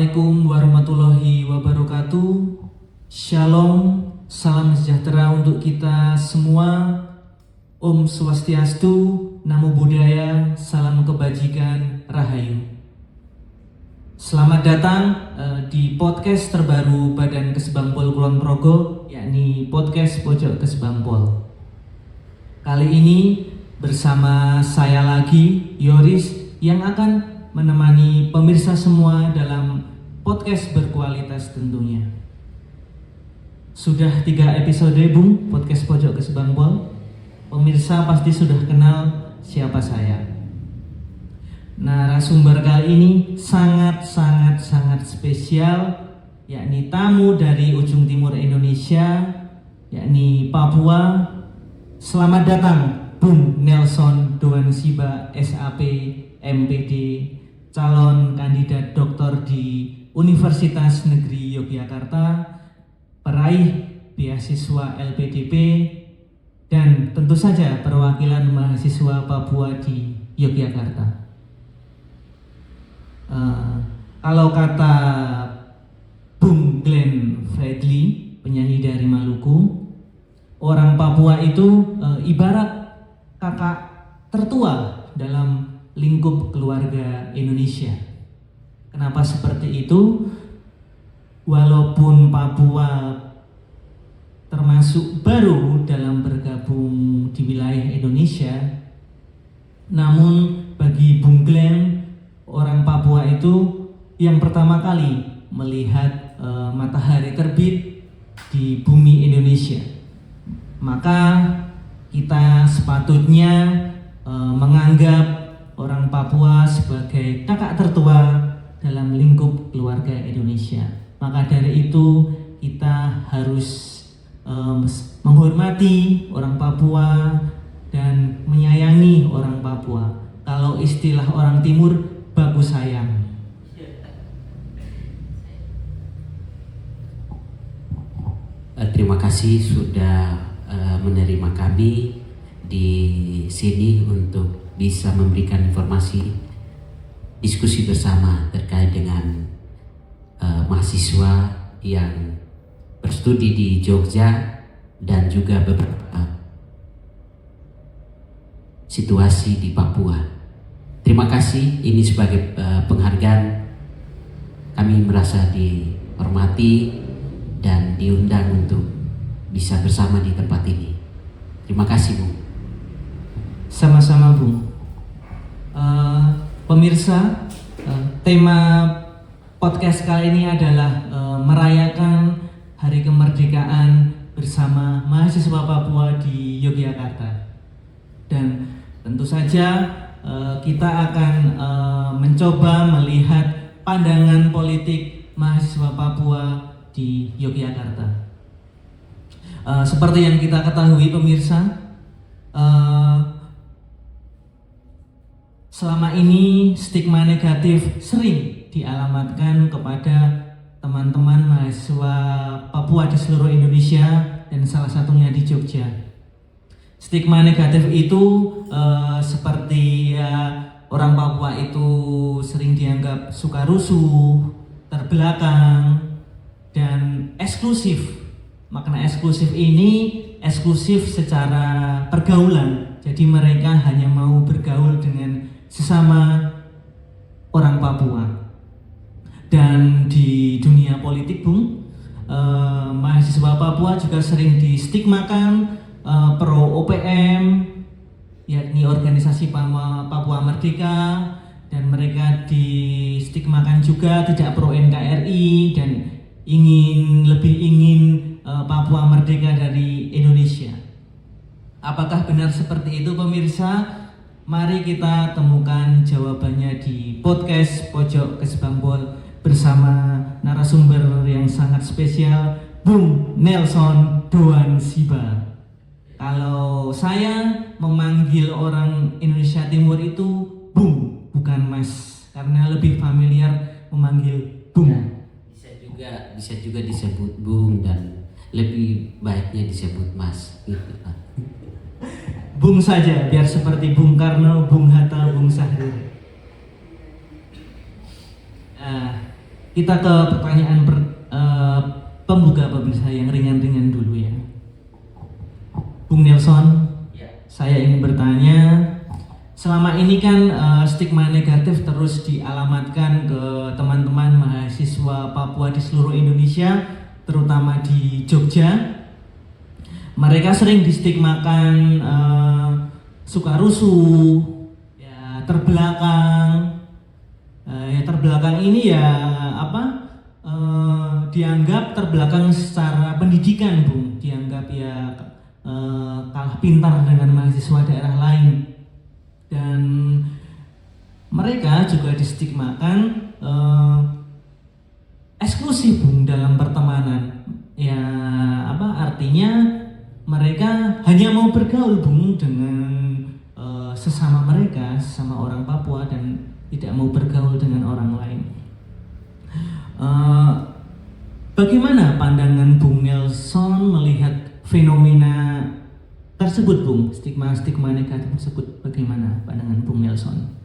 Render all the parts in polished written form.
Assalamualaikum warahmatullahi wabarakatuh. Shalom, salam sejahtera untuk kita semua. Om Swastiastu, Namo Buddhaya, salam kebajikan, Rahayu. Selamat datang di podcast terbaru Badan Kesbangpol Kulon Progo, yakni podcast Pojok Kesbangpol. Kali ini bersama saya lagi, Yoris, yang akan menemani pemirsa semua dalam podcast berkualitas tentunya. Sudah 3 episode Bung, podcast Pojok Kesbangpol. Pemirsa pasti sudah kenal siapa saya. Narasumber kali ini sangat spesial, yakni tamu dari ujung timur Indonesia, yakni Papua. Selamat datang Bung Nelson Doansiba, SAP, MPD, calon kandidat doktor di Universitas Negeri Yogyakarta, peraih beasiswa LPDP, dan tentu saja perwakilan mahasiswa Papua di Yogyakarta. Kalau kata Bung Glenn Fredly, penyanyi dari Maluku, orang Papua itu ibarat kakak tertua dalam lingkup keluarga Indonesia. Kenapa seperti itu? Walaupun Papua termasuk baru dalam bergabung di wilayah Indonesia, namun bagi Bung Glenn, orang Papua itu yang pertama kali melihat matahari terbit di bumi Indonesia. Maka kita sepatutnya menganggap orang Papua sebagai kakak tertua dalam lingkup keluarga Indonesia. Maka dari itu kita harus menghormati orang Papua dan menyayangi orang Papua. Kalau istilah orang Timur, baku sayang. Terima kasih sudah menerima kami di sini untuk bisa memberikan informasi diskusi bersama terkait dengan mahasiswa yang berstudi di Jogja dan juga beberapa situasi di Papua. Terima kasih, ini sebagai penghargaan kami merasa dihormati dan diundang untuk bisa bersama di tempat ini. Terima kasih, Bu. Sama-sama, Bung. Pemirsa, tema podcast kali ini adalah merayakan Hari Kemerdekaan bersama mahasiswa Papua di Yogyakarta. Dan tentu saja kita akan mencoba melihat pandangan politik mahasiswa Papua di Yogyakarta. Seperti yang kita ketahui, pemirsa, selama ini stigma negatif sering dialamatkan kepada teman-teman mahasiswa Papua di seluruh Indonesia dan salah satunya di Jogja. Stigma negatif itu seperti orang Papua itu sering dianggap suka rusuh, terbelakang, dan eksklusif. Makna eksklusif ini eksklusif secara pergaulan. Jadi mereka hanya mau bergaul dengan sesama orang Papua. Dan di dunia politik, Bung, mahasiswa Papua juga sering distigmakan pro OPM, yakni organisasi Papua Merdeka, dan mereka distigmakan juga tidak pro NKRI dan lebih ingin Papua merdeka dari Indonesia. Apakah benar seperti itu, pemirsa? Mari kita temukan jawabannya di podcast Pojok Kesbangpol bersama narasumber yang sangat spesial, Bung Nelson Doansiba. Kalau saya memanggil orang Indonesia Timur itu Bung, bukan Mas, karena lebih familiar memanggil Bung. Bisa juga disebut Bung dan lebih baiknya disebut Mas. Bung saja, biar seperti Bung Karno, Bung Hatta, Bung Sahrir. Kita ke pertanyaan pembuka pemirsa yang ringan-ringan dulu ya. Bung Nelson, saya ingin bertanya, selama ini kan stigma negatif terus dialamatkan ke teman-teman mahasiswa Papua di seluruh Indonesia, terutama di Jogja. Mereka sering distigmakan suka rusuh, ya terbelakang. Ya terbelakang ini ya dianggap terbelakang secara pendidikan, Bung. Dianggap ya kalah pintar dengan mahasiswa daerah lain, dan mereka juga distigmakan eksklusif, Bung, dalam pertemanan. Ya artinya mereka hanya mau bergaul, Bung, dengan sesama mereka, sesama orang Papua, dan tidak mau bergaul dengan orang lain. Bagaimana pandangan Bung Nelson melihat fenomena tersebut, Bung? Stigma negatif tersebut, bagaimana pandangan Bung Nelson?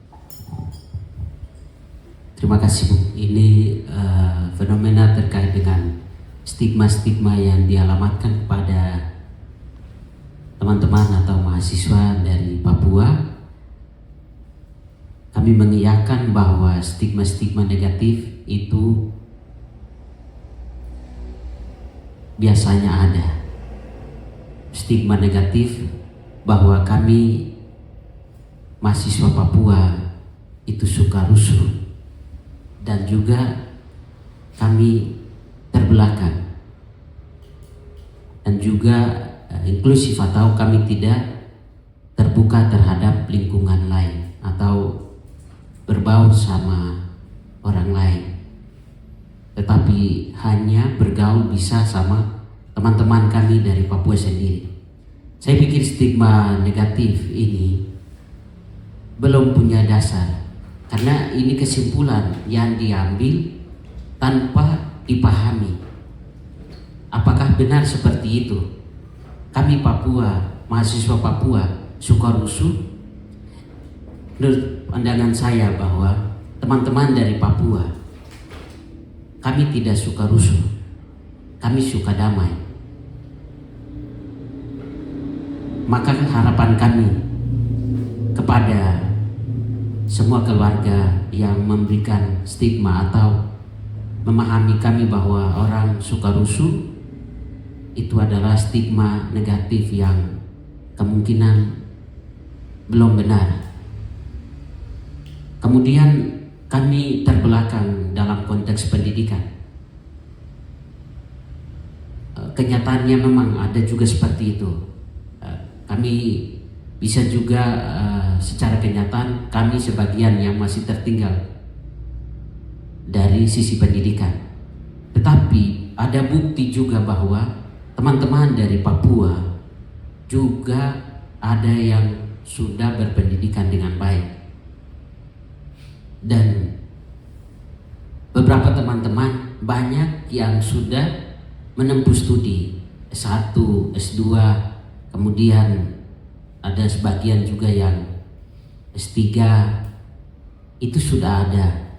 Terima kasih, Bung. Ini fenomena terkait dengan stigma-stigma yang dialamatkan kepada teman-teman atau mahasiswa dari Papua. Kami mengiyakan bahwa stigma-stigma negatif itu biasanya ada. Stigma negatif bahwa kami mahasiswa Papua itu suka rusuh, dan juga kami terbelakang, dan juga inklusif atau kami tidak terbuka terhadap lingkungan lain atau berbaur sama orang lain, tetapi hanya bergaul bisa sama teman-teman kami dari Papua sendiri. Saya pikir stigma negatif ini belum punya dasar, karena ini kesimpulan yang diambil tanpa dipahami apakah benar seperti itu. Kami Papua, mahasiswa Papua suka rusuh. Menurut pandangan saya bahwa teman-teman dari Papua, kami tidak suka rusuh, kami suka damai. Maka harapan kami kepada semua keluarga yang memberikan stigma atau memahami kami bahwa orang suka rusuh itu adalah stigma negatif yang kemungkinan belum benar. Kemudian kami terbelakang dalam konteks pendidikan. Kenyataannya memang ada juga seperti itu. Kami bisa juga secara kenyataan kami sebagian yang masih tertinggal dari sisi pendidikan. Tetapi ada bukti juga bahwa teman-teman dari Papua juga ada yang sudah berpendidikan dengan baik. Dan beberapa teman-teman banyak yang sudah menempuh studi S1, S2, kemudian ada sebagian juga yang S3, itu sudah ada.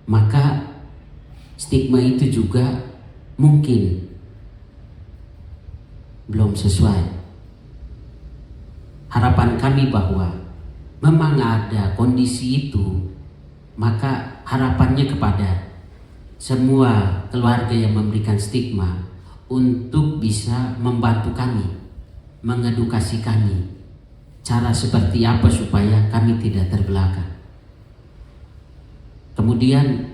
Maka stigma itu juga mungkin belum sesuai. Harapan kami bahwa memang ada kondisi itu, maka harapannya kepada semua keluarga yang memberikan stigma untuk bisa membantu kami, mengedukasi kami cara seperti apa supaya kami tidak terbelakang. Kemudian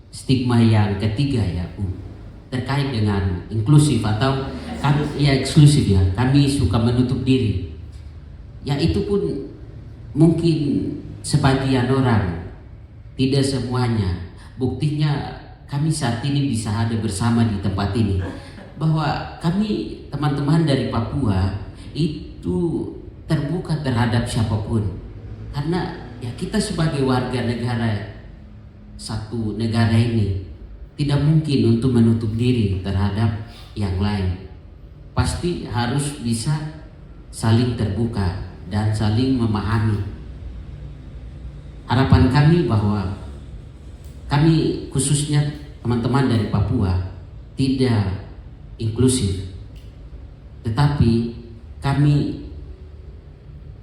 stigma yang ketiga ya, terkait dengan inklusif atau ya eksklusif ya, kami suka menutup diri. Ya itu pun mungkin sebagian orang, tidak semuanya. Buktinya kami saat ini bisa ada bersama di tempat ini, bahwa kami teman-teman dari Papua itu terbuka terhadap siapapun, karena ya kita sebagai warga negara satu negara ini tidak mungkin untuk menutup diri terhadap yang lain. Pasti harus bisa saling terbuka dan saling memahami. Harapan kami bahwa kami khususnya teman-teman dari Papua tidak inklusif, tetapi kami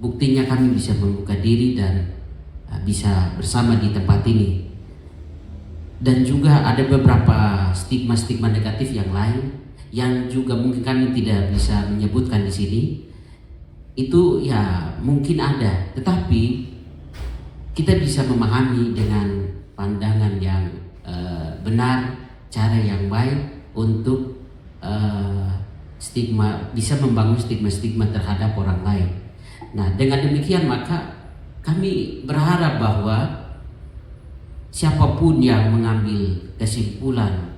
buktinya kami bisa membuka diri dan bisa bersama di tempat ini. Dan juga ada beberapa stigma-stigma negatif yang lain yang juga mungkin kami tidak bisa menyebutkan di sini. Itu ya mungkin ada, tetapi kita bisa memahami dengan pandangan yang benar, cara yang baik untuk bisa membangun stigma-stigma terhadap orang lain. Nah, dengan demikian maka kami berharap bahwa siapapun yang mengambil kesimpulan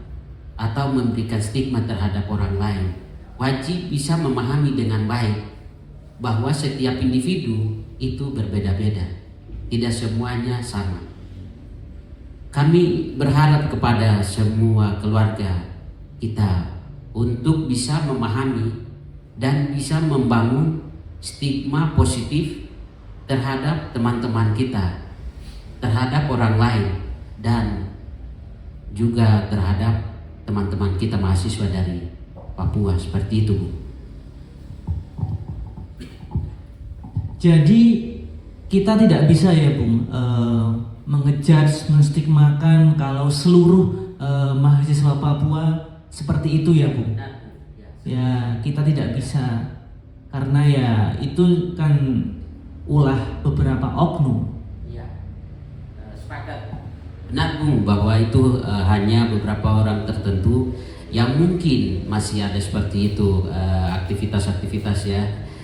atau memberikan stigma terhadap orang lain wajib bisa memahami dengan baik bahwa setiap individu itu berbeda-beda, tidak semuanya sama. Kami berharap kepada semua keluarga kita untuk bisa memahami dan bisa membangun stigma positif terhadap teman-teman kita, terhadap orang lain, dan juga terhadap teman-teman kita mahasiswa dari Papua, seperti itu, Bu. Jadi kita tidak bisa ya Bung mengejudge, menstigmakan kalau seluruh mahasiswa Papua seperti itu ya Bung. Ya kita tidak bisa, karena ya itu kan ulah beberapa oknum. Ya, sepakat. Benar Bung, bahwa itu hanya beberapa orang tertentu yang mungkin masih ada seperti itu aktivitas-aktivitas ya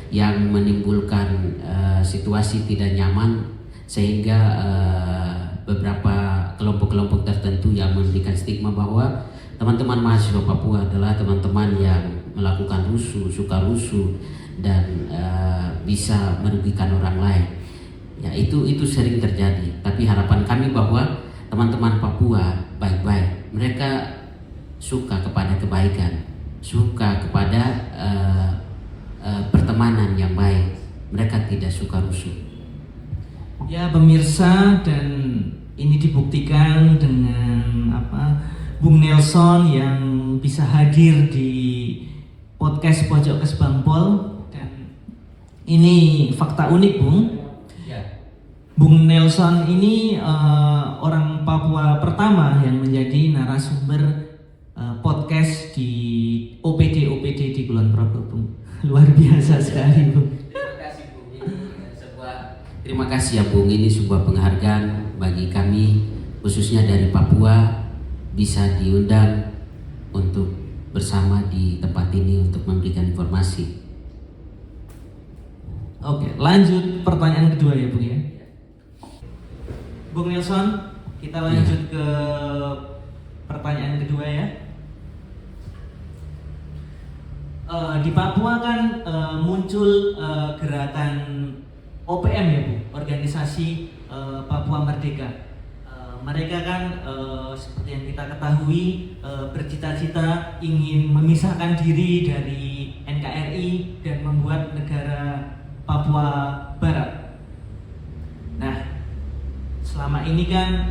yang menimbulkan situasi tidak nyaman, sehingga beberapa kelompok-kelompok tertentu yang memberikan stigma bahwa teman-teman mahasiswa Papua adalah teman-teman yang melakukan rusuh, suka rusuh, dan bisa merugikan orang lain. Ya, itu sering terjadi. Tapi harapan kami bahwa teman-teman Papua baik-baik. Mereka suka kepada kebaikan, suka kepada pertemanan yang baik. Mereka tidak suka rusuh. Ya pemirsa, dan ini dibuktikan dengan Bung Nelson yang bisa hadir di podcast Pojok Kesbangpol, dan ini fakta unik Bung. Bung Nelson ini orang Papua pertama yang menjadi narasumber podcast di OPD di Kulon Progo, Bung. Luar biasa sekali, Bung. Terima kasih, Bung. Terima kasih ya, Bung. Ini sebuah penghargaan bagi kami, khususnya dari Papua, bisa diundang untuk bersama di tempat ini untuk memberikan informasi. Oke, lanjut pertanyaan kedua ya, Bung ya. Bung Nelson, kita lanjut ke pertanyaan kedua ya. Di Papua kan muncul gerakan OPM ya Bu, Organisasi Papua Merdeka. Mereka kan seperti yang kita ketahui bercita-cita ingin memisahkan diri dari NKRI dan membuat negara Papua Barat. Nah, selama ini kan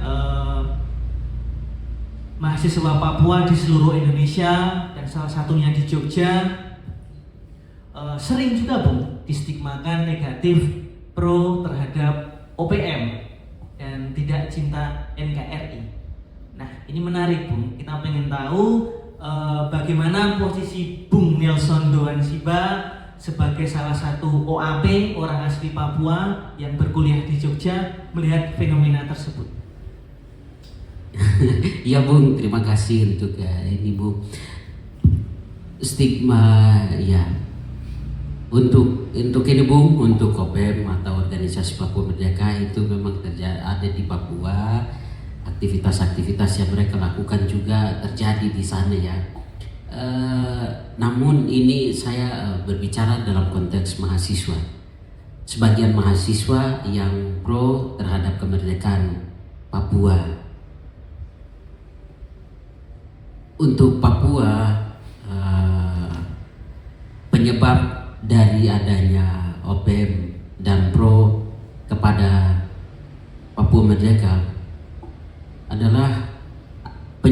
mahasiswa Papua di seluruh Indonesia dan salah satunya di Jogja sering juga Bung distigmakan negatif pro terhadap OPM dan tidak cinta NKRI. Nah, ini menarik Bung, kita pengen tahu bagaimana posisi Bung Nelson Doansiba sebagai salah satu OAP, orang asli Papua yang berkuliah di Jogja, melihat fenomena tersebut. Ya Bung, terima kasih untuk ini Bung. Stigma ya untuk ini Bung, untuk OPM atau Organisasi Papua Merdeka itu memang ada di Papua. Aktivitas-aktivitas yang mereka lakukan juga terjadi di sana ya. Namun ini saya berbicara dalam konteks mahasiswa. Sebagian mahasiswa yang pro terhadap kemerdekaan Papua. Untuk Papua, penyebab dari adanya OPM dan pro kepada Papua Merdeka adalah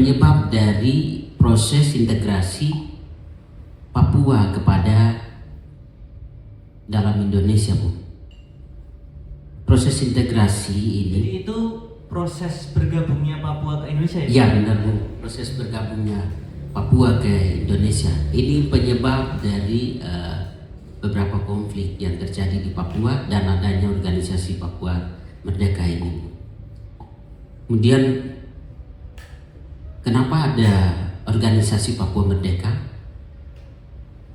penyebab dari proses integrasi Papua kepada dalam Indonesia, Bu. Proses integrasi ini. Jadi itu proses bergabungnya Papua ke Indonesia ya? Ya benar, Bu. Proses bergabungnya Papua ke Indonesia. Ini penyebab dari beberapa konflik yang terjadi di Papua dan adanya organisasi Papua Merdeka ini, Bu. Kemudian kenapa ada organisasi Papua Merdeka?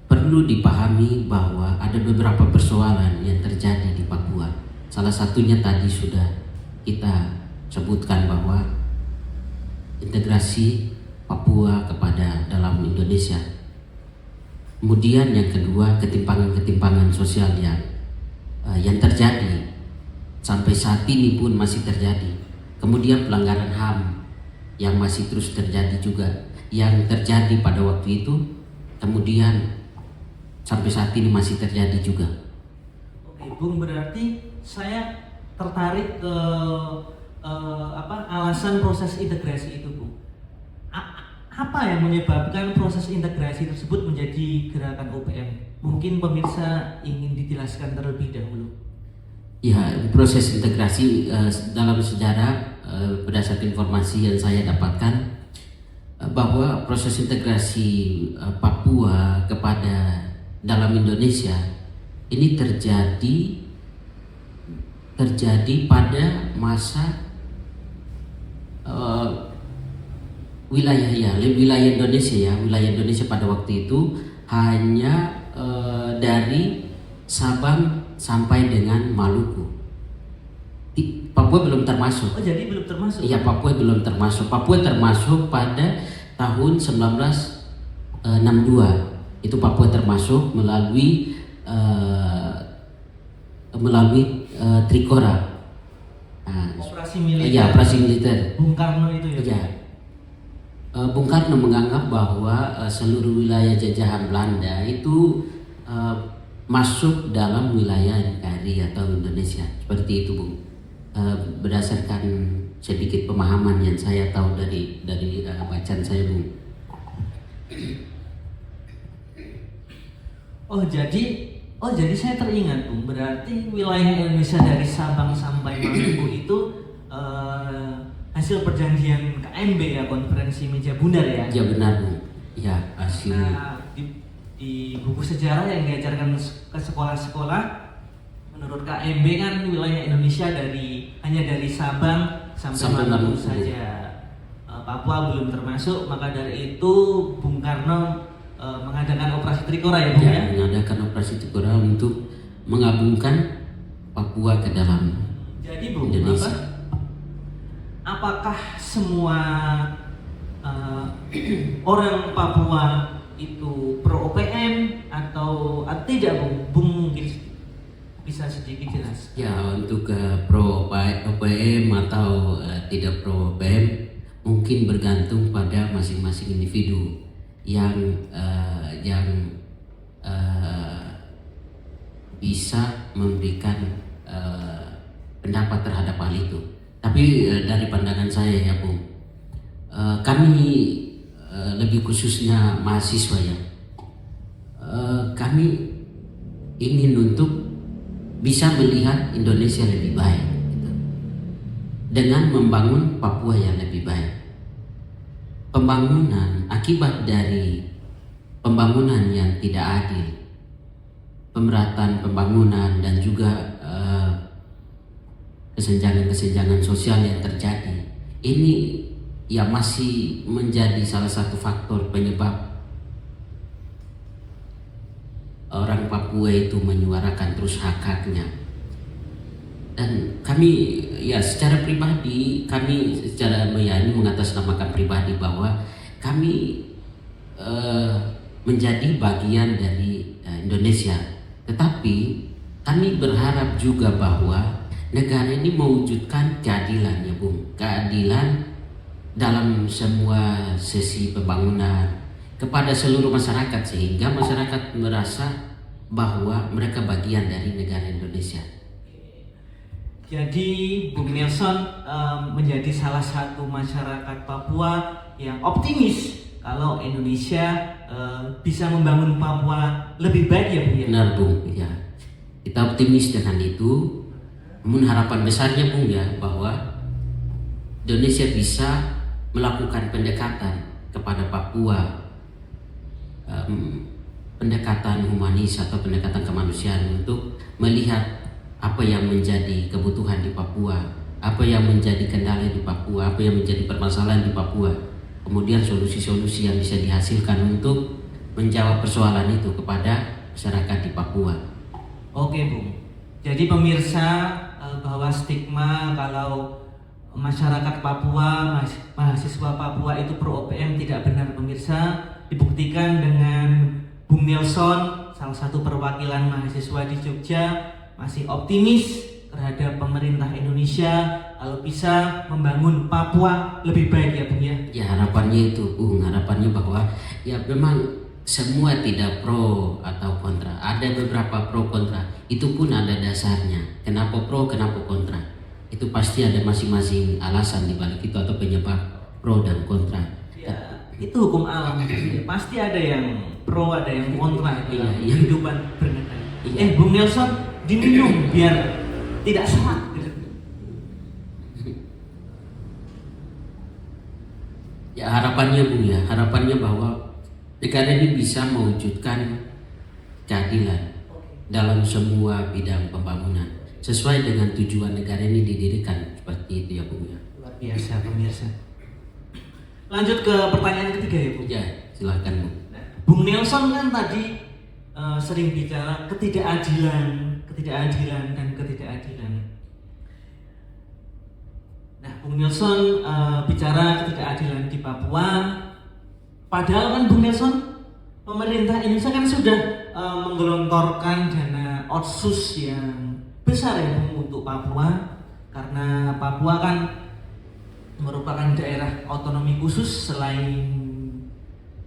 Perlu dipahami bahwa ada beberapa persoalan yang terjadi di Papua. Salah satunya tadi sudah kita sebutkan bahwa integrasi Papua kepada dalam Indonesia. Kemudian yang kedua, ketimpangan-ketimpangan sosial yang terjadi sampai saat ini pun masih terjadi. Kemudian pelanggaran HAM yang masih terus terjadi juga, yang terjadi pada waktu itu, kemudian sampai saat ini masih terjadi juga. Oke, Bung, berarti saya tertarik ke alasan proses integrasi itu, Bung. Apa yang menyebabkan proses integrasi tersebut menjadi gerakan OPM? Mungkin pemirsa ingin dijelaskan terlebih dahulu. Ya, proses integrasi dalam sejarah berdasarkan informasi yang saya dapatkan bahwa proses integrasi Papua kepada dalam Indonesia ini terjadi pada masa wilayah Indonesia pada waktu itu hanya dari Sabang sampai dengan Maluku. Papua belum termasuk. Oh, jadi belum termasuk? Iya, Papua belum termasuk. Papua termasuk pada tahun 1962. Itu Papua termasuk melalui Trikora. Operasi militer. Iya, operasi militer. Bung Karno itu ya? Iya. Bung Karno menganggap bahwa seluruh wilayah jajahan Belanda itu masuk dalam wilayah NKRI atau Indonesia. Seperti itu, Bung. Berdasarkan sedikit pemahaman yang saya tahu dari bacaan saya, Bung. Oh jadi saya teringat, Bung. Berarti wilayah Indonesia dari Sabang sampai Maluku itu hasil perjanjian KMB ya, konferensi meja bundar ya? Ya benar, Bung. Ya, hasil. Nah, di buku sejarah yang diajarkan ke sekolah-sekolah, menurut KMB kan wilayah Indonesia hanya dari Sabang sampai Maluku saja. Papua belum termasuk, maka dari itu Bung Karno mengadakan operasi Trikora ya, Bung ya? Mengadakan operasi Trikora untuk menggabungkan Papua ke dalam Jadi, Bung, Indonesia. Apakah semua orang Papua itu pro OPM atau tidak, Bung? Bung mungkin bisa sedikit jelas. Ya, untuk pro OPM atau tidak pro OPM mungkin bergantung pada masing-masing individu yang bisa memberikan pendapat terhadap hal itu. Tapi dari pandangan saya ya, Bung, kami lebih khususnya mahasiswa ya, kami ingin untuk bisa melihat Indonesia lebih baik gitu, dengan membangun Papua yang lebih baik. Pembangunan akibat dari pembangunan yang tidak adil, pemerataan pembangunan dan juga kesenjangan-kesenjangan sosial yang terjadi ini ya masih menjadi salah satu faktor penyebab orang Papua itu menyuarakan terus hak-haknya. Dan kami ya secara pribadi, ini mengatasnamakan pribadi bahwa kami menjadi bagian dari Indonesia. Tetapi kami berharap juga bahwa negara ini mewujudkan keadilan ya, Bung. Keadilan dalam semua sesi pembangunan kepada seluruh masyarakat, sehingga masyarakat merasa bahwa mereka bagian dari negara Indonesia. Jadi Bung Nelson menjadi salah satu masyarakat Papua yang optimis kalau Indonesia bisa membangun Papua lebih baik ya Bung ya. Benar Bung, ya. Kita optimis dengan itu. Namun harapan besarnya Bung ya, bahwa Indonesia bisa melakukan pendekatan kepada Papua, pendekatan humanis atau pendekatan kemanusiaan untuk melihat apa yang menjadi kebutuhan di Papua, apa yang menjadi kendala di Papua, apa yang menjadi permasalahan di Papua. Kemudian solusi-solusi yang bisa dihasilkan untuk menjawab persoalan itu kepada masyarakat di Papua. Oke Bung, jadi pemirsa, bahwa stigma kalau masyarakat Papua, mahasiswa Papua itu pro OPM tidak benar pemirsa. Dibuktikan dengan Bung Nelson, salah satu perwakilan mahasiswa di Jogja, masih optimis terhadap pemerintah Indonesia kalau bisa membangun Papua lebih baik ya Bung ya. Ya harapannya itu Bung, harapannya bahwa ya memang semua tidak pro atau kontra, ada beberapa pro kontra, itu pun ada dasarnya. Kenapa pro, kenapa kontra, itu pasti ada masing-masing alasan di balik itu atau penyebab pro dan kontra. Ya, itu hukum alam, pasti ada yang pro, ada yang kontra itu Iya. kehidupan bernegara. Iya. Bung Nelson diminum biar tidak salah. Ya harapannya Bung ya, harapannya bahwa negara ini bisa mewujudkan keadilan dalam semua bidang pembangunan sesuai dengan tujuan negara ini didirikan, seperti itu ya Bung ya. Luar biasa pemirsa. Lanjut ke pertanyaan ketiga ya Bung. Ya silahkan Bung. Nah, Bung Nelson kan tadi sering bicara ketidakadilan dan ketidakadilan. Nah, Bung Nelson bicara ketidakadilan di Papua. Padahal kan Bung Nelson, pemerintah Indonesia kan sudah menggelontorkan dana otsus yang besar ya Bung untuk Papua, karena Papua kan merupakan daerah otonomi khusus selain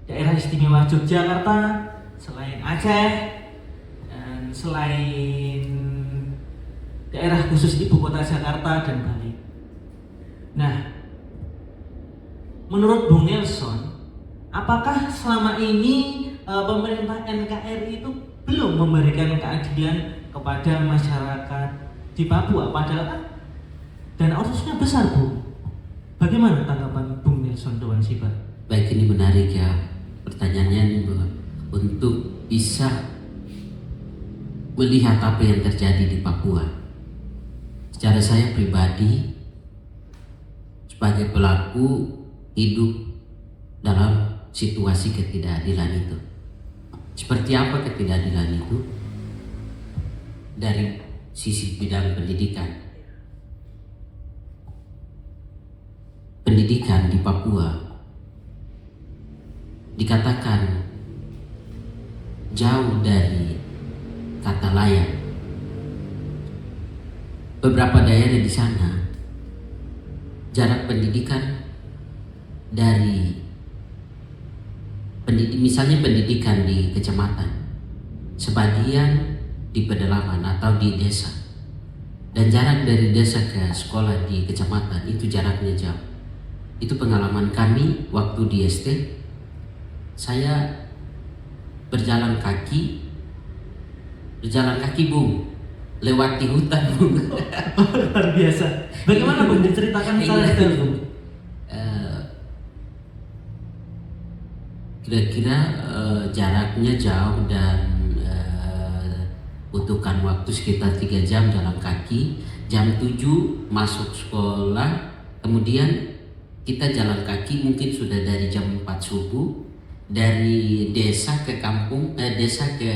daerah istimewa Yogyakarta, selain Aceh, dan selain daerah khusus ibu kota Jakarta dan Bali. Nah, menurut Bung Nelson, apakah selama ini pemerintah NKRI itu belum memberikan keadilan kepada masyarakat di Papua? Padahal kan dana otsusnya besar, Bu. Bagaimana tanggapan Bung Nelson Dewansyah? Baik, ini menarik ya pertanyaannya ini, untuk bisa melihat apa yang terjadi di Papua. Secara saya pribadi sebagai pelaku hidup dalam situasi ketidakadilan itu. Seperti apa ketidakadilan itu? Dari sisi bidang pendidikan. Pendidikan di Papua dikatakan jauh dari kata layak. Beberapa daerah di sana jarak pendidikan dari misalnya pendidikan di kecamatan, sebagian di pedalaman atau di desa, dan jarak dari desa ke sekolah di kecamatan itu jaraknya jauh. Itu pengalaman kami waktu di SD. Saya berjalan kaki Bung, lewati hutan Bung. Luar biasa. Bagaimana Bung, diceritakan secara detail Bung? Kira-kira jaraknya jauh dan butuhkan waktu sekitar 3 jam jalan kaki. Jam 7 masuk sekolah, kemudian kita jalan kaki mungkin sudah dari jam 4 subuh, dari desa ke kampung, desa ke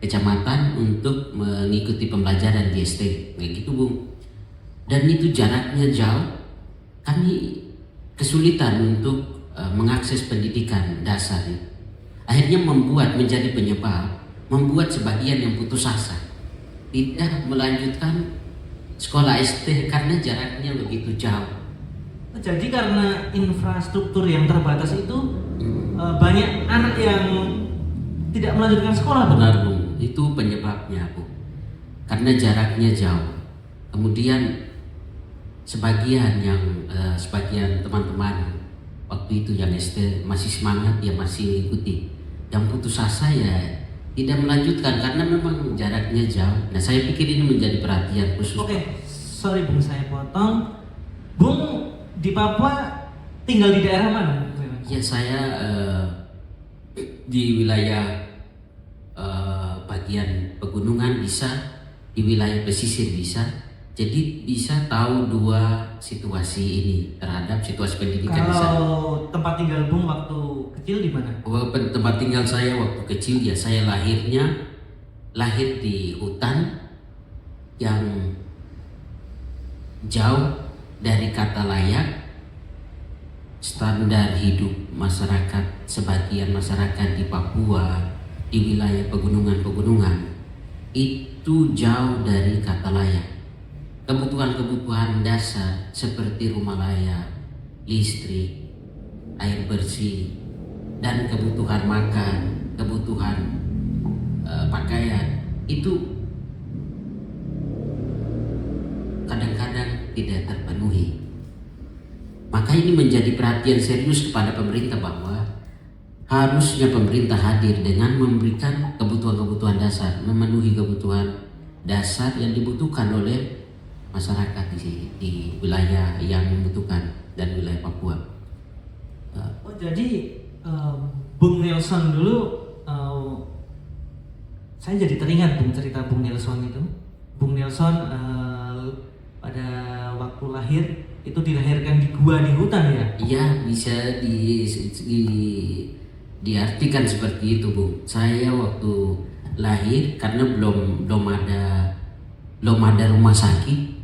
kecamatan untuk mengikuti pembelajaran di SD, kayak gitu Bung. Dan itu jaraknya jauh, kami kesulitan untuk mengakses pendidikan dasar. Akhirnya menjadi penyebab membuat sebagian yang putus asa tidak melanjutkan sekolah SD karena jaraknya begitu jauh. Jadi karena infrastruktur yang terbatas itu banyak anak yang tidak melanjutkan sekolah. Benar Bung, itu penyebabnya Bu. Karena jaraknya jauh. Kemudian sebagian teman-teman waktu itu yang SD masih semangat, ya masih mengikuti. Yang putus asa ya tidak melanjutkan karena memang jaraknya jauh. Nah, saya pikir ini menjadi perhatian khusus. Oke, sorry Bung, saya potong. Bung di Papua tinggal di daerah mana? Ya, saya di wilayah bagian pegunungan bisa, di wilayah pesisir bisa. Jadi bisa tahu dua situasi ini terhadap situasi pendidikan di sana. Kalau tempat tinggal Bung waktu kecil di mana? Tempat tinggal saya waktu kecil ya, saya lahir di hutan yang jauh dari kata layak. Standar hidup masyarakat, sebagian masyarakat di Papua, di wilayah pegunungan itu jauh dari kata layak. Kebutuhan-kebutuhan dasar seperti rumah layak, listrik, air bersih, dan kebutuhan makan, kebutuhan pakaian itu kadang-kadang tidak terpenuhi. Maka ini menjadi perhatian serius kepada pemerintah bahwa harusnya pemerintah hadir dengan memberikan kebutuhan-kebutuhan dasar, memenuhi kebutuhan dasar yang dibutuhkan oleh masyarakat di wilayah yang membutuhkan dan wilayah Papua. Oh, jadi Bung Nelson dulu, saya jadi teringat Bung cerita Bung Nelson itu. Bung Nelson pada waktu lahir itu dilahirkan di gua di hutan ya? Iya, bisa diartikan seperti itu, Bu. Saya waktu lahir karena belum ada rumah sakit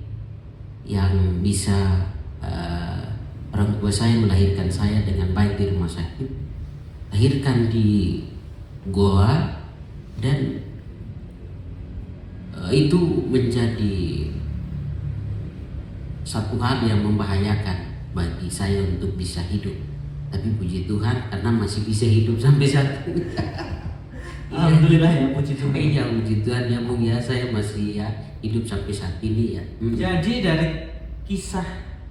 yang bisa orang tua saya melahirkan saya dengan baik di rumah sakit. Lahirkan di goa dan itu menjadi satu hal yang membahayakan bagi saya untuk bisa hidup. Tapi puji Tuhan karena masih bisa hidup sampai saat ini. Alhamdulillah ya, puji Tuhan. Iya, puji Tuhan ya, Bung ya, saya masih ya hidup sampai saat ini ya. Jadi dari kisah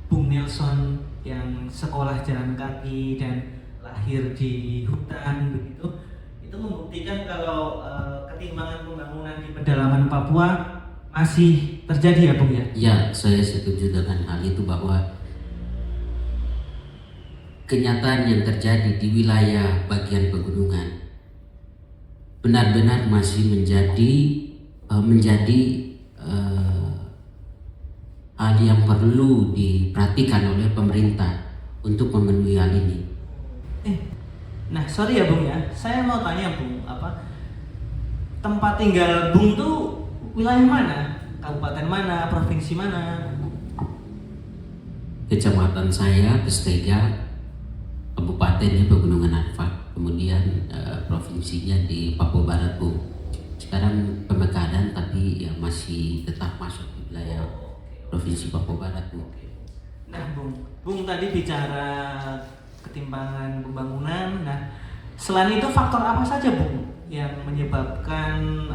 Bung Nelson yang sekolah jalan kaki dan lahir di hutan begitu, itu membuktikan kalau ketimbangan pembangunan di pedalaman Papua masih terjadi ya Bung ya? Ya, saya setuju dengan hal itu bahwa kenyataan yang terjadi di wilayah bagian pegunungan benar-benar masih menjadi hal yang perlu diperhatikan oleh pemerintah untuk memenuhi hal ini. Nah sorry ya Bung ya, saya mau tanya Bung, tempat tinggal Bung tuh wilayah mana? Kabupaten mana? Provinsi mana? Kecamatan saya Pestega, kabupatennya Pegunungan Arfak, kemudian provinsinya di Papua Barat, Bu. Sekarang pemekaran tapi ya masih tetap masuk di wilayah provinsi Papua Barat, Bu. Nah Bung tadi bicara ketimpangan pembangunan. Nah selain itu faktor apa saja Bung yang menyebabkan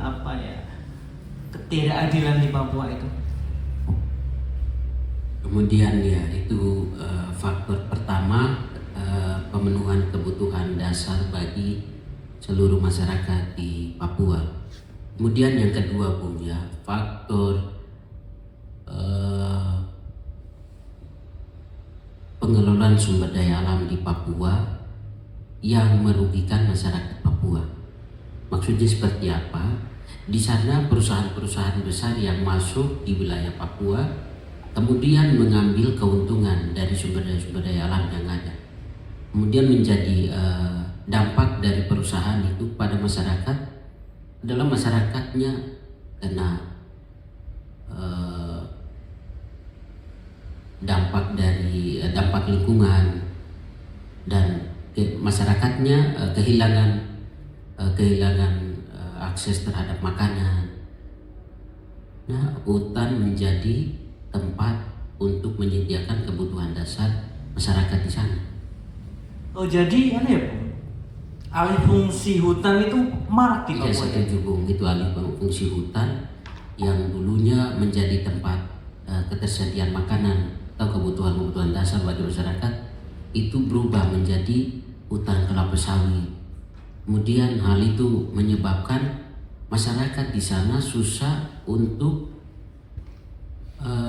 ketidakadilan di Papua itu? Kemudian ya itu faktor pertama, pemenuhan kebutuhan dasar bagi seluruh masyarakat di Papua. Kemudian yang kedua Bung ya, faktor pengelolaan sumber daya alam di Papua yang merugikan masyarakat Papua. Maksudnya seperti apa? Di sana perusahaan-perusahaan besar yang masuk di wilayah Papua kemudian mengambil keuntungan dari sumber daya alam yang ada. Kemudian menjadi dampak dari perusahaan itu pada masyarakat adalah masyarakatnya kena dampak lingkungan dan masyarakatnya kehilangan akses terhadap makanan. Nah, hutan menjadi tempat untuk menyediakan kebutuhan dasar masyarakat di sana. Oh jadi ya Bung, alih fungsi hutan itu marak di Papua. Iya, setuju Bung, itu alih fungsi hutan yang dulunya menjadi tempat ketersediaan makanan atau kebutuhan-kebutuhan dasar bagi masyarakat itu berubah menjadi hutan kelapa sawit. Kemudian hal itu menyebabkan masyarakat di sana susah untuk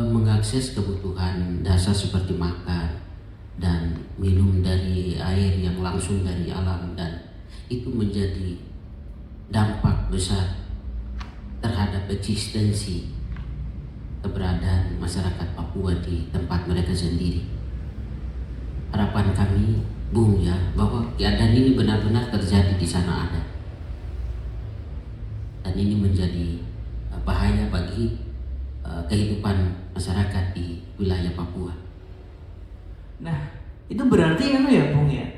mengakses kebutuhan dasar seperti makan dan minum dari air yang langsung dari alam, dan itu menjadi dampak besar terhadap eksistensi keberadaan masyarakat Papua di tempat mereka sendiri. Harapan kami, Bung, ya, bahwa keadaan ini benar-benar terjadi di sana ada, dan ini menjadi bahaya bagi kehidupan masyarakat di wilayah Papua. Nah, itu berarti ya Bung ya,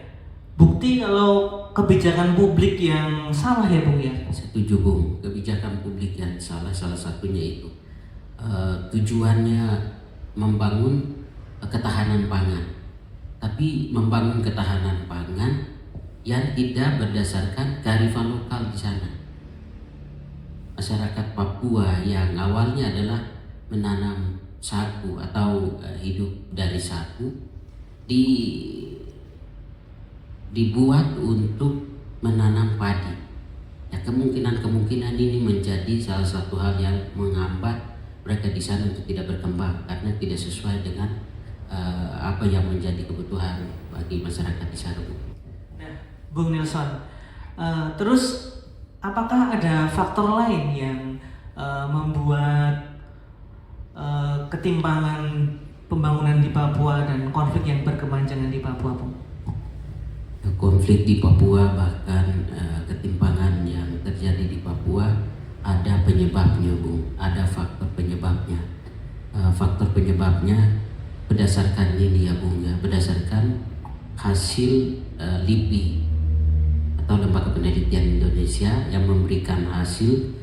bukti kalau kebijakan publik yang salah ya Bung ya. Setuju, Bung, kebijakan publik yang salah satunya itu tujuannya membangun ketahanan pangan, tapi membangun ketahanan pangan yang tidak berdasarkan kearifan lokal di sana. Masyarakat Papua yang awalnya adalah menanam sagu atau hidup dari sagu dibuat untuk menanam padi. Ya, kemungkinan ini menjadi salah satu hal yang menghambat mereka di sana untuk tidak berkembang karena tidak sesuai dengan apa yang menjadi kebutuhan bagi masyarakat di sana. Nah, Bung Nilson, terus apakah ada faktor lain yang membuat ketimpangan pembangunan di Papua dan konflik yang berkepanjangan di Papua, Bung? Konflik di Papua, bahkan ketimpangan yang terjadi di Papua, ada penyebabnya, Bung. Ada faktor penyebabnya. Faktor penyebabnya berdasarkan ini ya, Bung, ya, berdasarkan hasil LIPI atau Lembaga Penelitian Indonesia yang memberikan hasil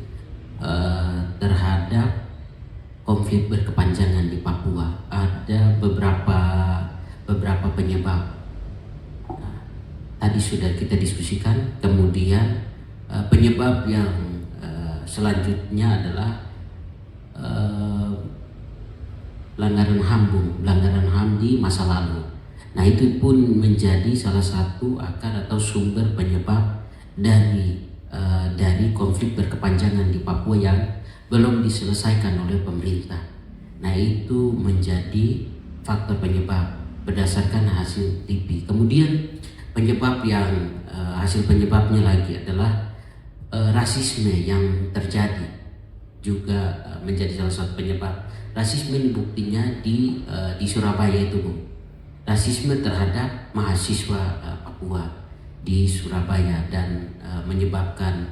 terhadap konflik berkepanjangan di Papua. Ada beberapa penyebab. Tadi sudah kita diskusikan. Kemudian penyebab yang selanjutnya adalah pelanggaran HAM di masa lalu. Nah, itu pun menjadi salah satu akar atau sumber penyebab dari konflik berkepanjangan di Papua yang belum diselesaikan oleh pemerintah. Nah, itu menjadi faktor penyebab berdasarkan hasil LIPI. Kemudian penyebab yang hasil penyebabnya lagi adalah rasisme yang terjadi juga menjadi salah satu penyebab. Rasisme ini buktinya di Surabaya itu, Bung. Rasisme terhadap mahasiswa Papua di Surabaya dan menyebabkan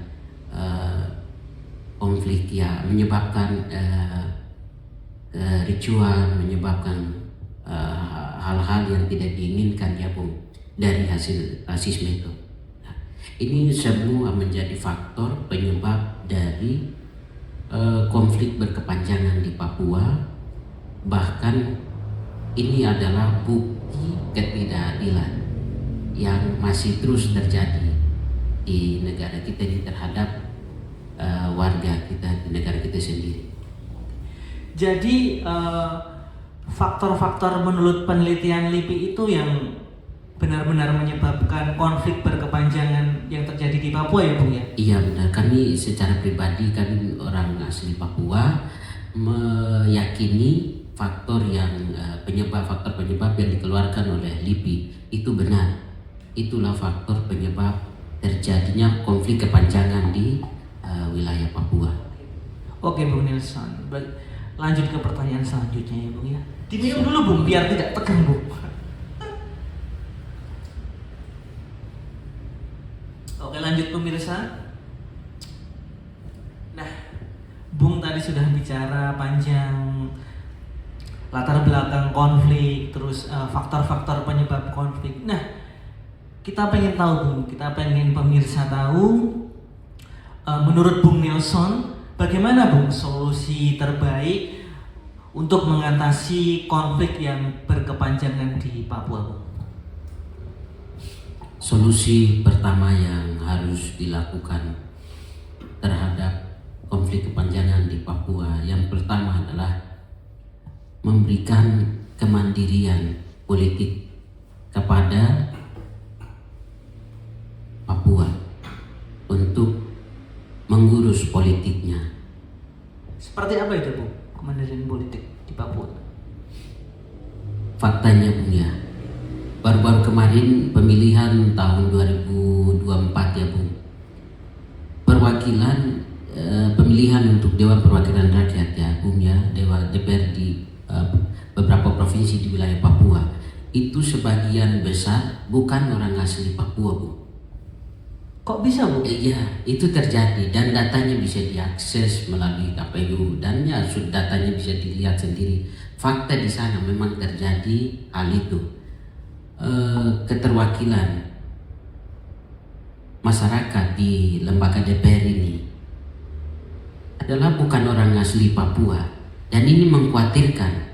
konflik, ya, menyebabkan kericuan, menyebabkan hal-hal yang tidak diinginkan, ya, Bung, dari hasil rasisme itu. Ini semua menjadi faktor penyebab dari konflik berkepanjangan di Papua. Bahkan ini adalah bukti ketidakadilan yang masih terus terjadi di negara kita ini terhadap warga kita di negara kita sendiri. Jadi faktor-faktor menurut penelitian LIPI itu yang benar-benar menyebabkan konflik berkepanjangan yang terjadi di Papua, ya, Bung, ya? Iya, benar. Kami secara pribadi, kami orang asli Papua, meyakini faktor penyebab yang dikeluarkan oleh LIPI itu benar. Itulah faktor penyebab terjadinya konflik kepanjangan di wilayah Papua. Oke, Bung Nilson. Lanjut ke pertanyaan selanjutnya, ya, Bung, ya. Diminum dulu, Bung, biar tidak tegang, Bung. Oke, lanjut pemirsa. Nah, Bung tadi sudah bicara panjang latar belakang konflik, terus faktor-faktor penyebab konflik. Nah, kita pengen tahu, Bung, kita pengen pemirsa tahu, menurut Bung Nilson, bagaimana, Bung, solusi terbaik untuk mengatasi konflik yang berkepanjangan di Papua, Bung? Solusi pertama yang harus dilakukan terhadap konflik kepanjangan di Papua, yang pertama adalah memberikan kemandirian politik kepada Papua untuk mengurus politiknya. Seperti apa itu, Bu, kemandirian politik di Papua? Faktanya, Bung, ya, baru-baru kemarin pemilihan tahun 2024 ya, Bung, perwakilan pemilihan untuk Dewan Perwakilan Rakyat ya, Bung, ya, Dewan DPR di beberapa provinsi di wilayah Papua itu sebagian besar bukan orang asli Papua, Bu. Kok bisa, Bu? Iya, itu terjadi dan datanya bisa diakses melalui KPU dan ya datanya bisa dilihat sendiri. Fakta di sana memang terjadi hal itu. Keterwakilan masyarakat di lembaga DPR ini adalah bukan orang asli Papua dan ini mengkhawatirkan.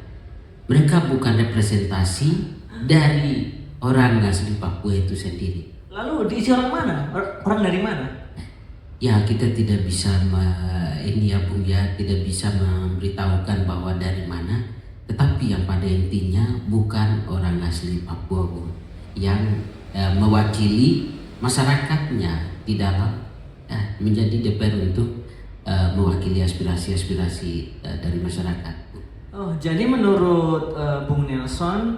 Mereka bukan representasi dari orang asli Papua itu sendiri. Lalu diisi orang mana? Orang dari mana? Ya, kita tidak bisa ini ya, Bung, ya, tidak bisa memberitahukan bahwa dari mana. Tetapi yang pada intinya bukan orang asli Papua, Bung, yang mewakili masyarakatnya di dalam menjadi DPR untuk mewakili aspirasi-aspirasi dari masyarakat. Oh, jadi menurut Bung Nelson,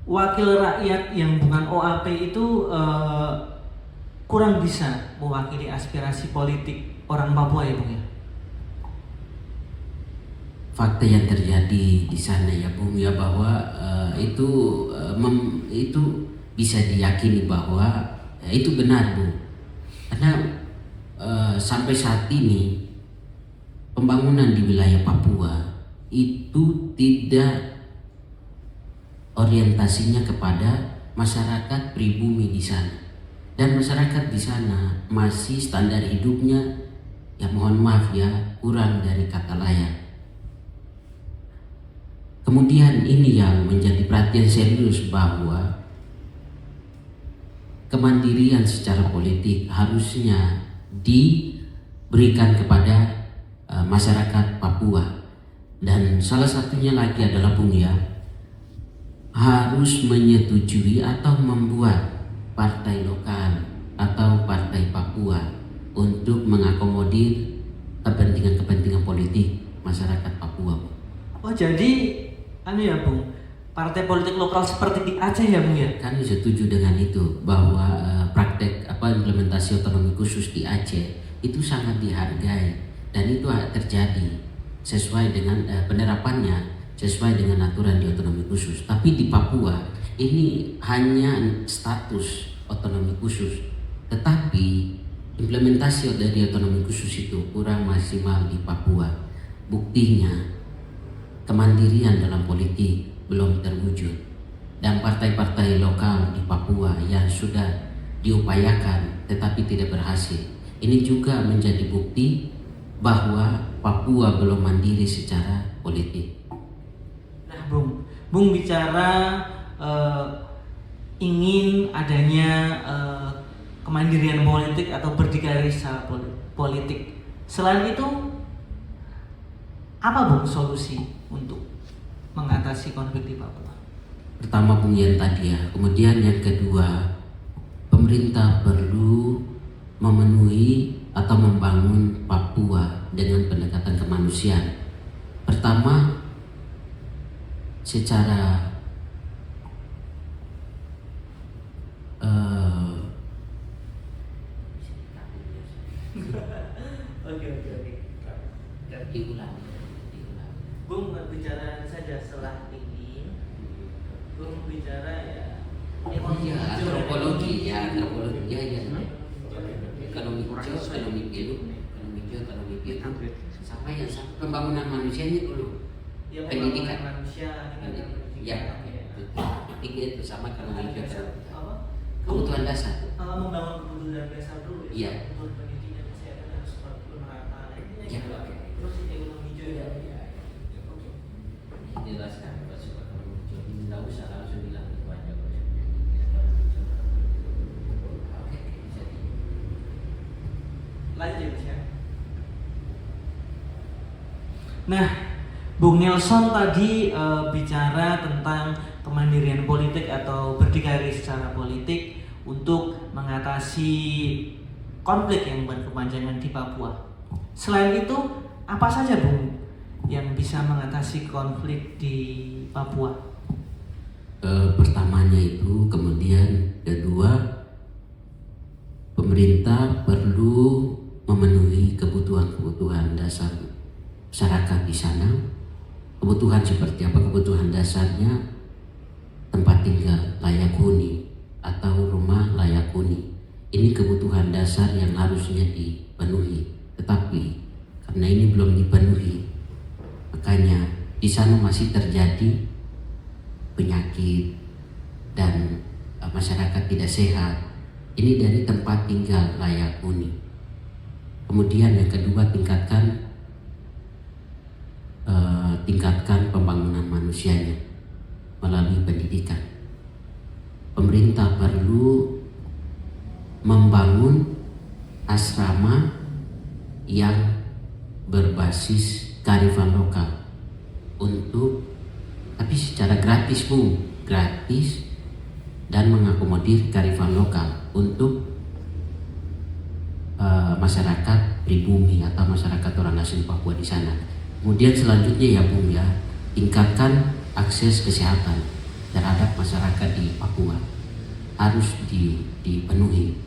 wakil rakyat yang bukan OAP itu kurang bisa mewakili aspirasi politik orang Papua ya, Bung, ya? Fakta yang terjadi di sana ya, Bung, ya, bahwa itu bisa diyakini bahwa itu benar, Bung, karena sampai saat ini pembangunan di wilayah Papua itu tidak orientasinya kepada masyarakat pribumi di sana, dan masyarakat di sana masih standar hidupnya ya, mohon maaf ya, kurang dari kata layak. Kemudian ini yang menjadi perhatian serius bahwa kemandirian secara politik harusnya diberikan kepada masyarakat Papua, dan salah satunya lagi adalah, Bung, ya, harus menyetujui atau membuat partai lokal atau partai Papua untuk mengakomodir kepentingan-kepentingan politik masyarakat Papua. Oh, jadi ya, Bung, partai politik lokal seperti di Aceh ya, Bung, ya? Kami setuju dengan itu bahwa praktek implementasi otonomi khusus di Aceh itu sangat dihargai dan itu terjadi sesuai dengan penerapannya sesuai dengan aturan di otonomi khusus. Tapi di Papua ini hanya status otonomi khusus, tetapi implementasi dari otonomi khusus itu kurang maksimal di Papua. Buktinya kemandirian dalam politik belum terwujud, dan partai-partai lokal di Papua yang sudah diupayakan tetapi tidak berhasil, ini juga menjadi bukti bahwa Papua belum mandiri secara politik. Nah, Bung bicara ingin adanya kemandirian politik atau berdikari secara politik. Selain itu, apa, Bung, solusi untuk mengatasi konflik di Papua? Pertama, Bung, yang tadi ya. Kemudian yang kedua, pemerintah perlu memenuhi atau membangun Papua dengan pendekatan kemanusiaan. Pertama, secara diulang. Bung bicara saja setelah ini. Bung bicara ya antropologi ya, ekonomi hijau, ekonomi biru, sampai yang pembangunan manusianya dulu, ya, pendidikan manusia, ya, tiga itu sama ekonomi hijau, kebutuhan dasar, membangun kebutuhan dasar dulu ya, iya. pendidikan, kesehatan harus merata, Ya. Terus ekonomi hijau ya. Jelaskan masuk ekonomi hijau ini, tidak usah langsung bilang itu aja. Lanjut ya. Nah, Bung Nelson tadi bicara tentang kemandirian politik atau berdikari secara politik untuk mengatasi konflik yang berkepanjangan di Papua. Selain itu, apa saja Bung yang bisa mengatasi konflik di Papua? Pertamanya itu, kemudian kedua, pemerintah perlu memenuhi kebutuhan-kebutuhan dasar masyarakat di sana. Kebutuhan seperti apa? Kebutuhan dasarnya tempat tinggal layak huni atau rumah layak huni. Ini kebutuhan dasar yang harusnya dipenuhi. Tetapi karena ini belum dipenuhi, makanya di sana masih terjadi penyakit dan masyarakat tidak sehat. Ini dari tempat tinggal layak huni. Kemudian yang kedua, tingkatkan pembangunan manusianya melalui pendidikan. Pemerintah perlu membangun asrama yang berbasis kearifan lokal tapi secara gratis Bung, gratis dan mengakomodir kearifan lokal untuk masyarakat pribumi atau masyarakat orang asli Papua di sana. Kemudian selanjutnya ya Bung ya, tingkatkan akses kesehatan terhadap masyarakat di Papua harus dipenuhi.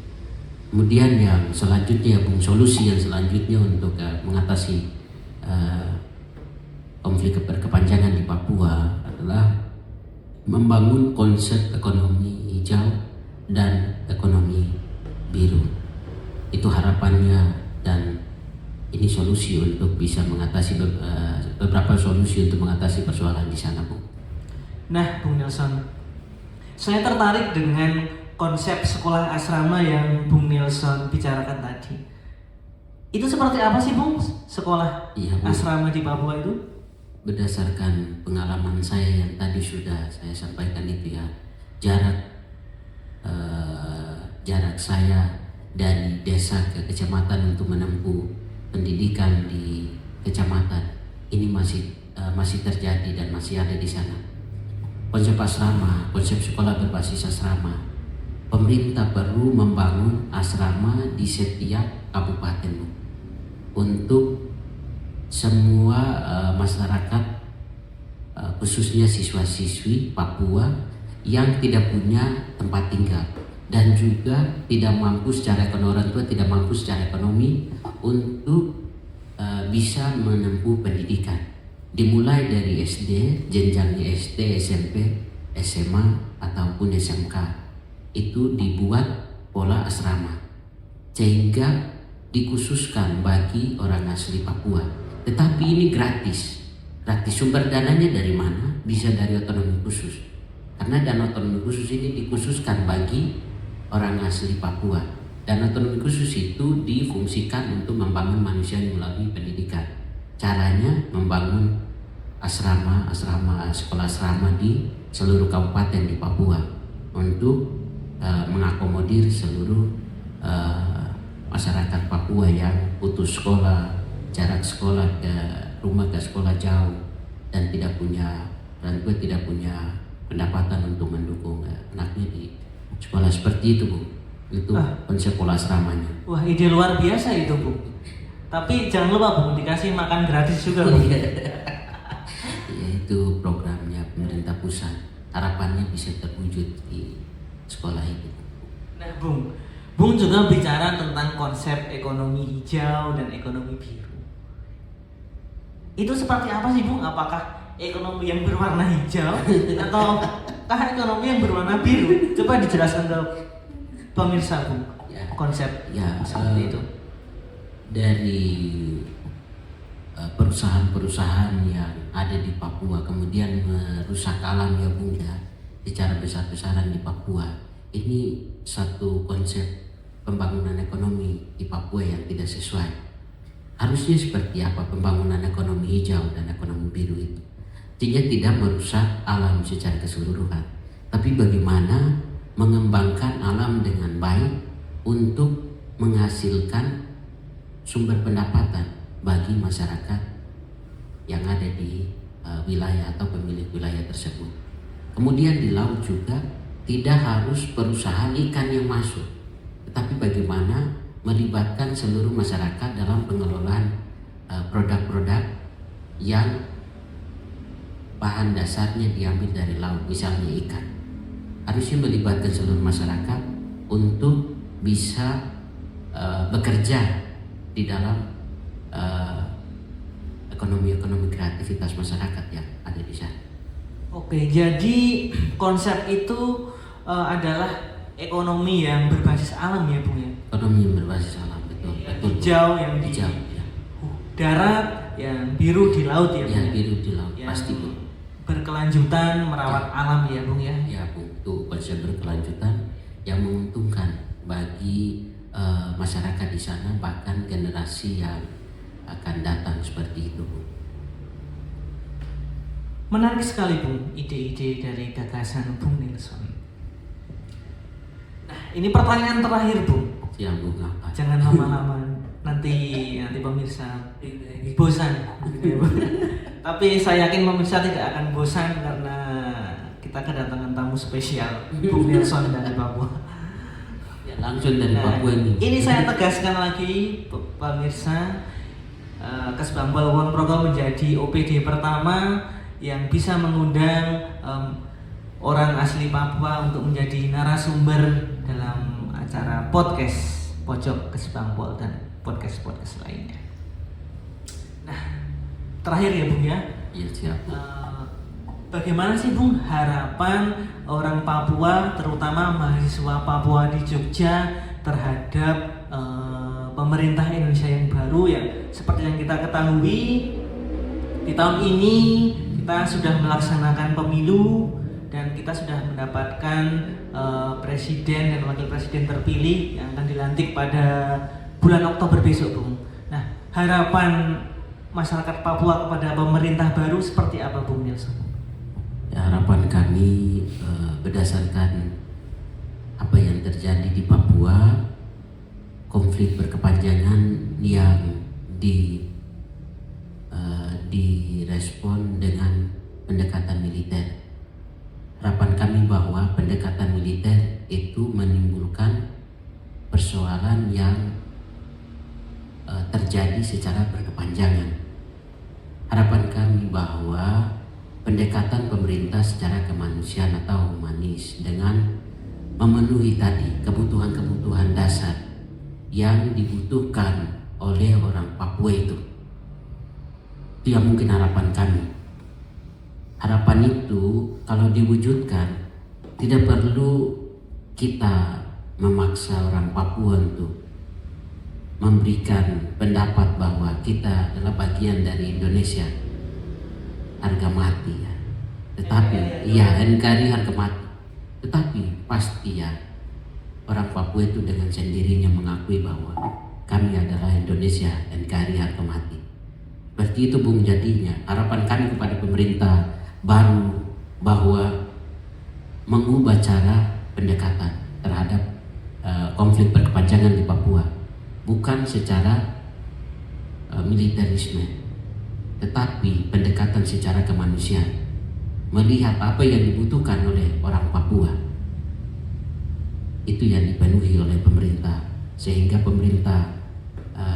Kemudian yang selanjutnya ya Bung, solusi yang selanjutnya untuk mengatasi konflik berkepanjangan di Papua adalah membangun konsep ekonomi hijau dan ekonomi biru. Itu harapannya, dan ini solusi untuk bisa mengatasi beberapa solusi untuk mengatasi persoalan di sana, Bung. Nah, Bung Nelson, saya tertarik dengan konsep sekolah asrama yang Bung Nelson bicarakan tadi. Itu seperti apa sih, Bung, sekolah asrama di Papua itu? Berdasarkan pengalaman saya yang tadi sudah saya sampaikan itu ya, jarak saya dari desa ke kecamatan untuk menempuh pendidikan di kecamatan ini masih terjadi dan masih ada di sana. Konsep asrama, konsep sekolah berbasis asrama, pemerintah perlu membangun asrama di setiap kabupaten untuk semua masyarakat, khususnya siswa-siswi Papua yang tidak punya tempat tinggal dan juga tidak mampu secara ekonomi, orang tua tidak mampu secara ekonomi untuk bisa menempuh pendidikan. Dimulai dari SD, jenjangnya SD, SMP, SMA ataupun SMK, itu dibuat pola asrama sehingga dikhususkan bagi orang asli Papua. Tetapi ini gratis. Sumber dananya dari mana? Bisa dari otonomi khusus. Karena dana otonomi khusus ini dikhususkan bagi orang asli Papua. Dan otonomi khusus itu difungsikan untuk membangun manusia melalui pendidikan. Caranya membangun sekolah asrama di seluruh kabupaten di Papua untuk mengakomodir seluruh masyarakat Papua yang putus sekolah, jarak sekolah ke rumah ke sekolah jauh, dan tidak punya pendapatan untuk mendukung anaknya di sekolah seperti itu, Bu. Itu konsep pola asramanya. Wah, ide luar biasa itu, Bu. Tapi jangan lupa, Bu, dikasih makan gratis juga, Bu. Ya, itu programnya pemerintah pusat. Harapannya bisa terwujud di sekolah itu. Nah, Bung juga bicara tentang konsep ekonomi hijau dan ekonomi biru. Itu seperti apa sih, Bung? Apakah ekonomi yang berwarna hijau atau ekonomi yang berwarna biru? Coba dijelaskan ke pemirsa, Bung, konsep seperti itu. Dari perusahaan-perusahaan yang ada di Papua kemudian merusak alam ya, Bung, ya, secara besar-besaran di Papua. Ini satu konsep pembangunan ekonomi di Papua yang tidak sesuai. Harusnya seperti apa pembangunan ekonomi hijau dan ekonomi biru itu? Sehingga tidak merusak alam secara keseluruhan, tapi bagaimana mengembangkan alam dengan baik untuk menghasilkan sumber pendapatan bagi masyarakat yang ada di wilayah atau pemilik wilayah tersebut. Kemudian di laut juga tidak harus perusahaan ikan yang masuk, tetapi bagaimana melibatkan seluruh masyarakat dalam pengelolaan produk-produk yang bahan dasarnya diambil dari laut, misalnya ikan. Harusnya melibatkan seluruh masyarakat untuk bisa bekerja di dalam ekonomi kreativitas masyarakat yang ada di sana. Oke, jadi konsep itu adalah ekonomi yang berbasis alam ya Bung ya? Ekonomi yang berbasis alam, betul. Hijau yang di hijau, ya. darat, yang biru di laut ya Bung? Yang biru di laut, yang pasti Bung. Berkelanjutan merawat alam ya Bung ya? Ya Bung, itu konsep berkelanjutan yang menguntungkan bagi masyarakat di sana, bahkan generasi yang akan datang seperti itu Bung. Menarik sekali Bung, ide-ide dari gagasan Bung Nilson. Nah, ini pertanyaan terakhir Bung. Siap Bung, apa? Jangan lama-lama, nanti pemirsa bosan. Tapi saya yakin pemirsa tidak akan bosan karena kita kedatangan tamu spesial Bung Nilson dari Papua. Ya, langsung dari Papua ini. Ini saya tegaskan lagi pemirsa, Kesbangpol Kulon Progo menjadi OPD pertama yang bisa mengundang orang asli Papua untuk menjadi narasumber dalam acara podcast Pojok Kesbangpol dan podcast lainnya. Nah, terakhir ya Bung ya. Iya siap. Bagaimana sih Bung harapan orang Papua, terutama mahasiswa Papua di Jogja terhadap pemerintah Indonesia yang baru ya? Seperti yang kita ketahui, di tahun ini kita sudah melaksanakan pemilu dan kita sudah mendapatkan presiden dan wakil presiden terpilih yang akan dilantik pada bulan Oktober besok Bung. Nah, harapan masyarakat Papua kepada pemerintah baru seperti apa Bung Nilson? Ya, harapan kami berdasarkan apa yang terjadi di Papua, konflik berkepanjangan yang direspon dengan pendekatan militer. Harapan kami bahwa pendekatan militer itu menimbulkan persoalan yang terjadi secara berkepanjangan. Harapan kami bahwa pendekatan pemerintah secara kemanusiaan atau humanis dengan memenuhi tadi kebutuhan-kebutuhan dasar yang dibutuhkan oleh orang Papua itu yang mungkin harapan kami. Harapan itu kalau diwujudkan tidak perlu kita memaksa orang Papua untuk memberikan pendapat bahwa kita adalah bagian dari Indonesia harga mati ya. Tetapi ya NKRI harga mati. Tetapi pasti ya orang Papua itu dengan sendirinya mengakui bahwa kami adalah Indonesia NKRI harga mati. Seperti itu Bung jadinya. Harapan kami kepada pemerintah baru bahwa mengubah cara pendekatan terhadap konflik berkepanjangan di Papua, bukan secara militerisme, tetapi pendekatan secara kemanusiaan, melihat apa yang dibutuhkan oleh orang Papua. Itu yang dipenuhi oleh pemerintah, sehingga pemerintah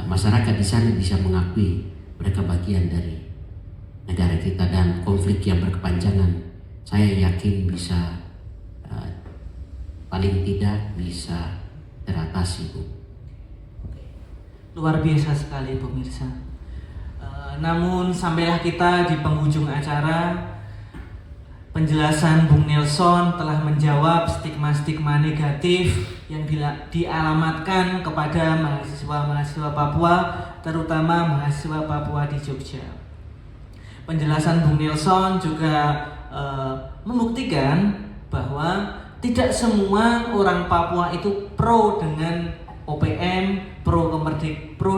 masyarakat di sana bisa mengakui mereka bagian dari negara kita, dan konflik yang berkepanjangan saya yakin bisa paling tidak bisa teratasi Bu. Luar biasa sekali pemirsa. Namun sampailah kita di penghujung acara. Penjelasan Bung Nilson telah menjawab stigma-stigma negatif yang dialamatkan kepada mahasiswa-mahasiswa Papua, terutama mahasiswa Papua di Jogja. Penjelasan Bung Nilson juga membuktikan bahwa tidak semua orang Papua itu pro dengan OPM, pro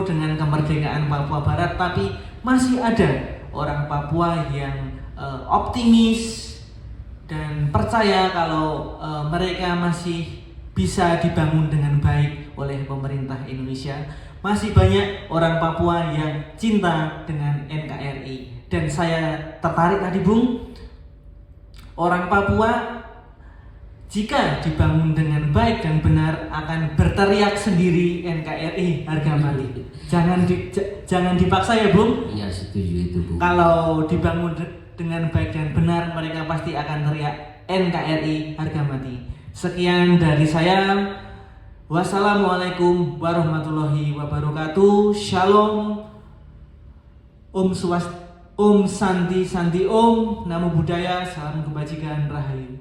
dengan kemerdekaan Papua Barat, tapi masih ada orang Papua yang optimis dan percaya kalau mereka masih bisa dibangun dengan baik oleh pemerintah Indonesia. Masih banyak orang Papua yang cinta dengan NKRI dan saya tertarik tadi Bung, orang Papua jika dibangun dengan baik dan benar akan berteriak sendiri NKRI harga mati. Jangan dipaksa ya Bung. Iya, setuju itu Bu. Kalau dibangun dengan baik dan benar, mereka pasti akan teriak NKRI harga mati. Sekian dari saya. Wassalamualaikum warahmatullahi wabarakatuh. Shalom. Om Santi Santi Om. Namo Buddhaya. Salam kebajikan. Rahayu.